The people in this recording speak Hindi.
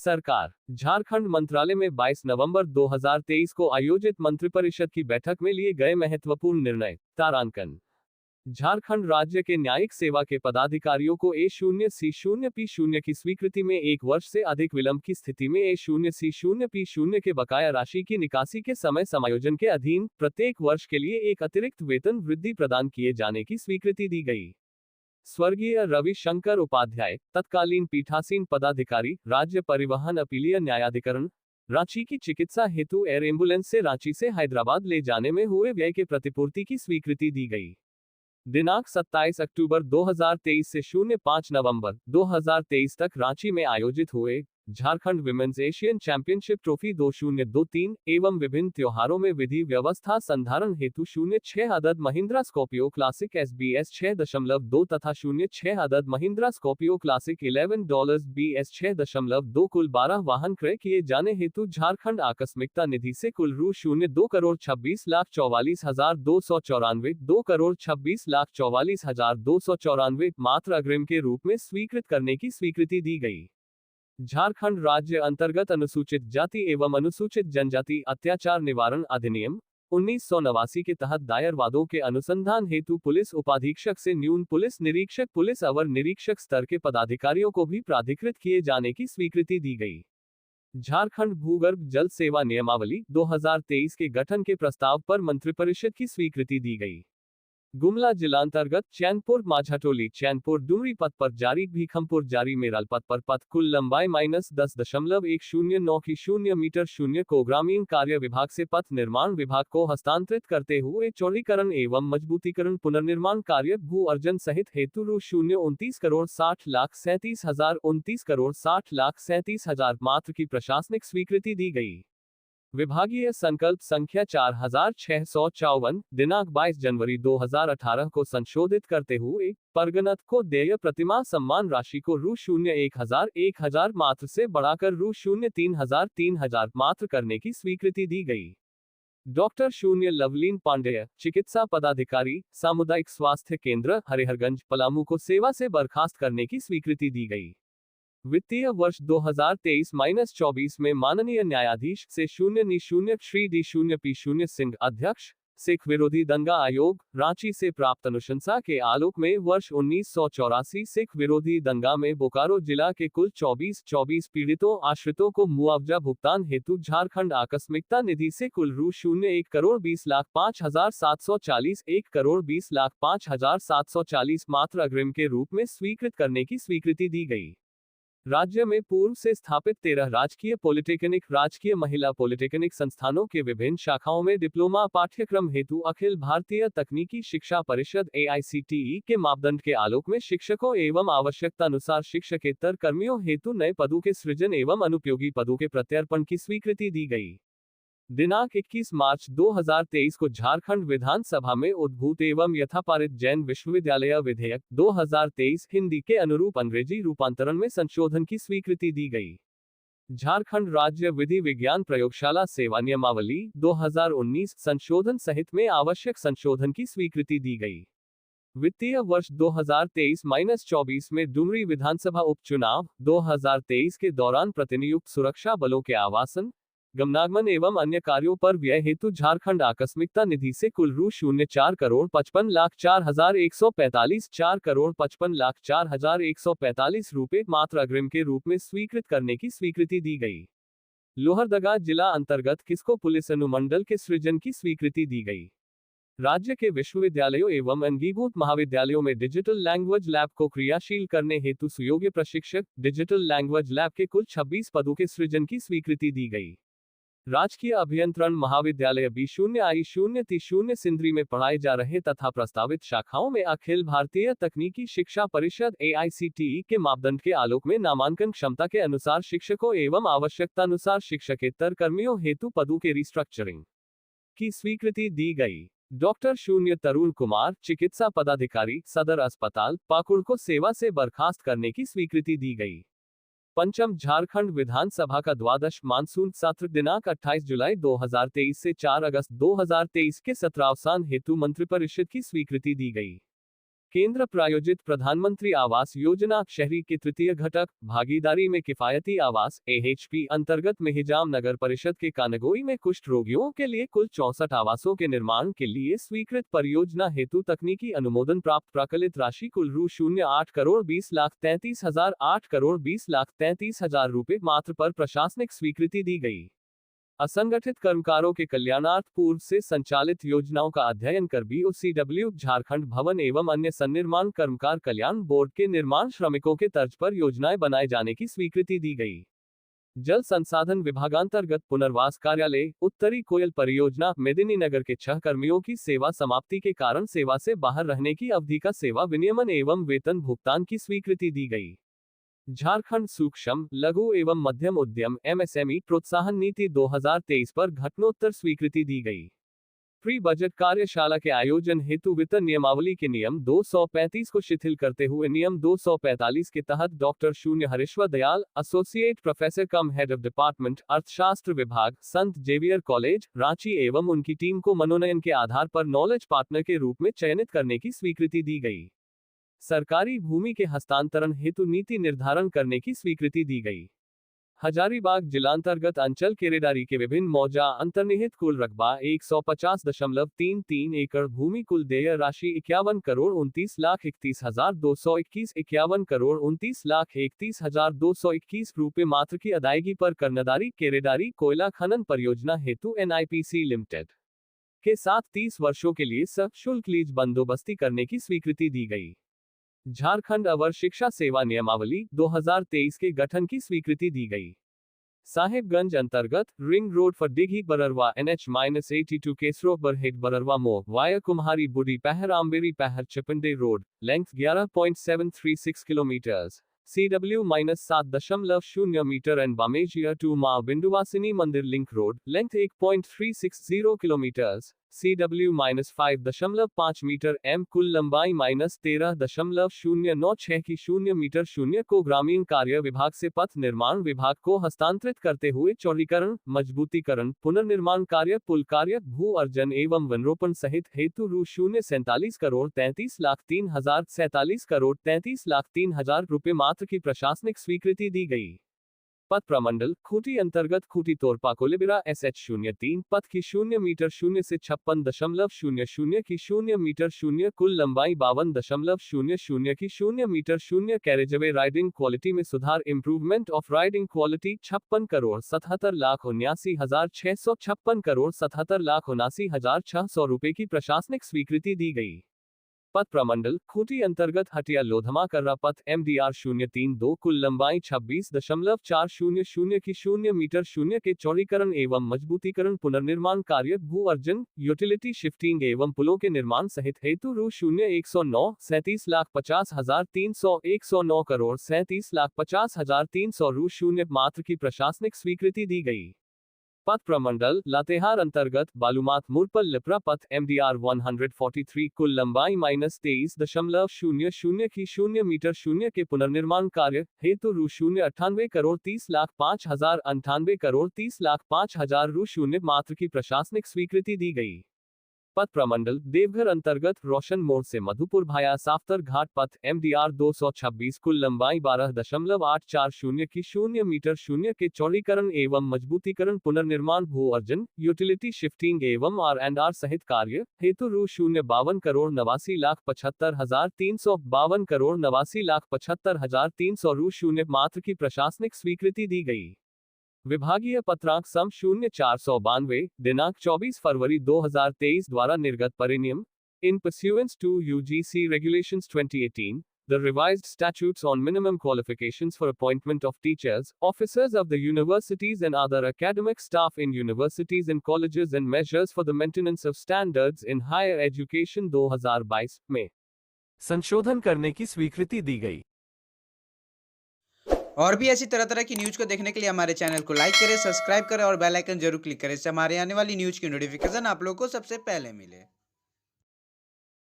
सरकार झारखंड मंत्रालय में 22 नवंबर 2023 को आयोजित मंत्रिपरिषद की बैठक में लिए गए महत्वपूर्ण निर्णय। तारांकन। झारखंड राज्य के न्यायिक सेवा के पदाधिकारियों को A0C0P0 की स्वीकृति में 1 वर्ष से अधिक विलंब की स्थिति में A0C0P0 के बकाया राशि की निकासी के समय समायोजन के अधीन प्रत्येक वर्ष के लिए एक अतिरिक्त वेतन वृद्धि प्रदान किए जाने की स्वीकृति दी गई। स्वर्गीय रविशंकर उपाध्याय, तत्कालीन पीठासीन पदाधिकारी, राज्य परिवहन अपीलीय न्यायाधिकरण, रांची की चिकित्सा हेतु एयर एम्बुलेंस से रांची से हैदराबाद ले जाने में हुए व्यय के प्रतिपूर्ति की स्वीकृति दी गई। दिनांक 27 अक्टूबर 2023 से 05 नवंबर 2023 तक रांची में आयोजित हुए Jharkhand women's Asian championship trophy 2023 एवं विभिन्न त्योहारों में विधि व्यवस्था संधारण हेतु 06 अदद महिंद्रा स्कॉर्पियो क्लासिक SBS 6.2 तथा 06 अदद महिंद्रा स्कॉर्पियो क्लासिक $11 BS 6.2 कुल 12 वाहन क्रय किए जाने हेतु झारखंड आकस्मिकता निधि से कुल ₹2,26,44,294 $2,26,44,294 मात्र अग्रिम के रूप में स्वीकृत करने की स्वीकृति दी गई। झारखंड राज्य अंतर्गत अनुसूचित जाति एवं अनुसूचित जनजाति अत्याचार निवारण अधिनियम 1989 के तहत दायर वादों के अनुसंधान हेतु पुलिस उपाधीक्षक से न्यून पुलिस निरीक्षक, पुलिस अवर निरीक्षक स्तर के पदाधिकारियों को भी प्राधिकृत किए जाने की स्वीकृति दी गई। झारखंड भूगर्भ जल सेवा नियमावली 2023 के गठन के प्रस्ताव पर मंत्रिपरिषद की स्वीकृति दी गई। गुमला जिलांतर्गत चैनपुर माझाटोली चैनपुर डुमरी पथ पर जारी भीखमपुर जारी मेराल पथ पर पथ कुल लंबाई -10.109 मीटर 0 को ग्रामीण कार्य विभाग से पथ निर्माण विभाग को हस्तांतरित करते हुए चौड़ीकरण एवं मजबूतीकरण पुनर्निर्माण कार्य भू अर्जन सहित हेतु ₹29,60,37,029,60,37,000 मात्र की प्रशासनिक स्वीकृति दी गई। विभागीय संकल्प संख्या 4654 दिनांक 22 जनवरी 2018 को संशोधित करते हुए परगनत को देय प्रतिमाह सम्मान राशि को ₹1,000 मात्र से बढ़ाकर ₹3,000 मात्र करने की स्वीकृति दी गई। डॉक्टर लवलीन पांडेय, चिकित्सा पदाधिकारी, सामुदायिक स्वास्थ्य केंद्र हरिहरगंज पलामू को सेवा से बर्खास्त करने की स्वीकृति दी गई। वित्तीय वर्ष 2023-24 में माननीय न्यायाधीश से 0 श्री D0 P0 सिंह अध्यक्ष, सिख विरोधी दंगा आयोग, रांची से प्राप्त अनुशंसा के आलोक में वर्ष 1984 सिख विरोधी दंगा में बोकारो जिला के कुल 24 पीड़ितों आश्रितों को मुआवजा भुगतान हेतु झारखंड आकस्मिकता निधि से कुल ₹1,20,05,740 ₹1,20,05,740 मात्र अग्रिम के रूप में स्वीकृत करने की स्वीकृति दी गई। राज्य में पूर्व से स्थापित 13 राजकीय पॉलिटेक्निक, राजकीय महिला पॉलिटेक्निक संस्थानों के विभिन्न शाखाओं में डिप्लोमा पाठ्यक्रम हेतु अखिल भारतीय तकनीकी शिक्षा परिषद AICTE के मापदंड के आलोक में शिक्षकों एवं आवश्यकतानुसार शिक्षकेतर कर्मियों हेतु नए पदों के सृजन एवं अनुपयोगी पदों के प्रत्यर्पण की स्वीकृति दी गई। दिनांक 21 मार्च 2023 को झारखंड विधानसभा में उद्भूत एवं यथापारित जैन विश्वविद्यालय विधेयक 2023 हिंदी के अनुरूप अंग्रेजी रूपांतरण में संशोधन की स्वीकृति दी गई। झारखंड राज्य विधि विज्ञान प्रयोगशाला सेवा नियमावली 2019 संशोधन सहित में आवश्यक संशोधन की स्वीकृति दी गई। वित्तीय वर्ष 2023-24 में डुमरी विधानसभा उपचुनाव 2023 के दौरान प्रतिनियुक्त सुरक्षा बलों के आवासन, गमनागमन एवं अन्य कार्यों पर व्यय हेतु झारखंड आकस्मिकता निधि से कुल ₹4,55,04,145 ₹4,55,04,145 रुपये मात्र अग्रिम के रूप में स्वीकृत करने की स्वीकृति दी गई। लोहरदगा जिला अंतर्गत किस्को पुलिस अनुमंडल के सृजन की स्वीकृति दी गई। राज्य के विश्वविद्यालयों एवं अंगीभूत महाविद्यालयों में डिजिटल लैंग्वेज लैब को क्रियाशील करने हेतु सुयोग्य प्रशिक्षक, डिजिटल लैंग्वेज लैब के कुल 26 पदों के सृजन की स्वीकृति दी गई। राजकीय अभियंत्रण महाविद्यालय B0I0T0 सिंदरी में पढ़ाए जा रहे तथा प्रस्तावित शाखाओं में अखिल भारतीय तकनीकी शिक्षा परिषद AICTE के मापदंड के आलोक में नामांकन क्षमता के अनुसार शिक्षकों एवं आवश्यकतानुसार शिक्षकेतर कर्मियों हेतु पदों के रिस्ट्रक्चरिंग की स्वीकृति दी गई। डॉक्टर तरुण कुमार, चिकित्सा पदाधिकारी, सदर अस्पताल पाकुड़ को सेवा से बर्खास्त करने की स्वीकृति दी गई। पंचम झारखंड विधानसभा का द्वादश मानसून सत्र दिनांक 28 जुलाई 2023 से 4 अगस्त 2023 के सत्रावसान हेतु मंत्रिपरिषद की स्वीकृति दी गई। केंद्र प्रायोजित प्रधानमंत्री आवास योजना शहरी के तृतीय घटक भागीदारी में किफायती आवास AHP अंतर्गत मेहिजाम नगर परिषद के कानगोई में कुष्ठ रोगियों के लिए कुल 64 आवासों के निर्माण के लिए स्वीकृत परियोजना हेतु तकनीकी अनुमोदन प्राप्त प्राकलित राशि कुल रु 8,20,33,000 रुपए मात्र पर प्रशासनिक स्वीकृति दी गई। असंगठित कर्मकारों के कल्याणार्थ पूर्व से संचालित योजनाओं का अध्ययन कर BOCW झारखंड भवन एवं अन्य सन्निर्माण कर्मकार कल्याण बोर्ड के निर्माण श्रमिकों के तर्ज पर योजनाएं बनाए जाने की स्वीकृति दी गई। जल संसाधन विभागांतर्गत पुनर्वास कार्यालय उत्तरी कोयल परियोजना मेदिनीनगर के 6 कर्मियों की सेवा समाप्ति के कारण सेवा से बाहर रहने की अवधि का सेवा विनियमन एवं वेतन भुगतान की स्वीकृति दी गई। झारखंड सूक्ष्म लघु एवं मध्यम उद्यम MSME प्रोत्साहन नीति 2023 पर घटनोत्तर स्वीकृति दी गई। प्री बजट कार्यशाला के आयोजन हेतु वित्त नियमावली के नियम 235 को शिथिल करते हुए नियम 245 के तहत डॉक्टर शून्य Harishwar Dayal associate professor come head of department अर्थशास्त्र विभाग संत जेवियर कॉलेज रांची एवं उनकी टीम को मनोनयन के आधार पर नॉलेज पार्टनर के रूप में चयनित करने की स्वीकृति दी गई। सरकारी भूमि के हस्तांतरण हेतु नीति निर्धारण करने की स्वीकृति दी गई। हजारीबाग जिलांतर्गत अंचल केरेडारी के विभिन्न मौजा अंतर्निहित कुल रकबा 150.33 एकड़ भूमि कुल देय राशि 51,29,31,221 51,29,31,221 रुपए मात्र की अदायगी पर कर्णधारी केरेडारी कोयला खनन परियोजना हेतु NIPC लिमिटेड के साथ 30 वर्षों के लिए सशुल्क लीज बंदोबस्ती करने की स्वीकृति दी गई। झारखंड अवर शिक्षा सेवा नियमावली 2023 के गठन की स्वीकृति दी गई। साहेबगंज अंतर्गत ring road for Dighi Bararwa NH-82 Kesro Barhet Bararwa Moh via Kumhari Budhi Pahar Amberi Pahar Chipande road length 11.736 kilometres CW-7.0 metre and Bamejia to Maa Binduvasini mandir link road length 1.360 kilometres CW-5.5 metre M कुल लंबाई -13.096 की 0 मीटर 0 को ग्रामीण कार्य विभाग से पथ निर्माण विभाग को हस्तांतरित करते हुए चौड़ीकरण मजबूतीकरण पुनर्निर्माण कार्य पुल कार्य भू अर्जन एवं वनरोपण सहित हेतु रु 47,33,03,047 रुपए की प्रशासनिक स्वीकृति दी गई। पथ प्रमंडल खूंटी अंतर्गत खूंटी तोरपा कोलेबिरा SH-03 पथ की 0 मीटर 0 से 56.00 की 0 मीटर 0 कुल लंबाई 52.00 की 0 मीटर 0 कैरेजवे राइडिंग क्वालिटी में सुधार इंप्रूवमेंट ऑफ राइडिंग क्वालिटी 56,77,79,656 रुपए की प्रशासनिक स्वीकृति दी गई। पथ प्रमंडल खूंटी अंतर्गत हटिया लोधमा कर्रा पथ MDR-032 कुल लंबाई 26.400 की 0 मीटर 0 के चौड़ीकरण एवं मजबूतीकरण पुनर्निर्माण कार्य भू अर्जन यूटिलिटी शिफ्टिंग एवं पुलों के निर्माण सहित हेतु रु 109 37,50,300 109 37,50,300 रु 0 मात्र की प्रशासनिक स्वीकृति दी गई। पथ प्रमंडल लातेहार अंतर्गत बालूमाथ मुरपल लिप्रा पथ MDR-143 कुल लंबाई -23.00 की 0 मीटर 0 के पुनर्निर्माण कार्य हेतु रु 98,30,05,098 रु 0 मात्र की प्रशासनिक स्वीकृति दी गई। पथ प्रमंडल देवघर अंतर्गत रोशन मोड़ से मधुपुर भाया साफ्तर घाट पथ MDR-226 कुल लंबाई 12.840 की 0 मीटर 0 के चौड़ीकरण एवं मजबूतीकरण पुनर्निर्माण भू अर्जन यूटिलिटी शिफ्टिंग एवं R&R सहित कार्य हेतु रु 52,89,75,300 52,89,75,300 रु 0 मात्र की प्रशासनिक स्वीकृति दी गई। विभागीय पत्रांक सम 0492 दिनांक 24 फरवरी 2023 द्वारा निर्गत परिनियम इन pursuance to UGC Regulations 2018, the revised statutes on minimum qualifications for appointment of teachers, officers of the universities and other academic staff in universities and colleges and measures for the maintenance of standards in higher education 2022 में संशोधन करने की स्वीकृति दी गई। और भी ऐसी तरह तरह की न्यूज को देखने के लिए हमारे चैनल को लाइक करें, सब्सक्राइब करें और बेल आइकन जरूर क्लिक करें, इससे हमारे आने वाली न्यूज की नोटिफिकेशन आप लोगों को सबसे पहले मिले।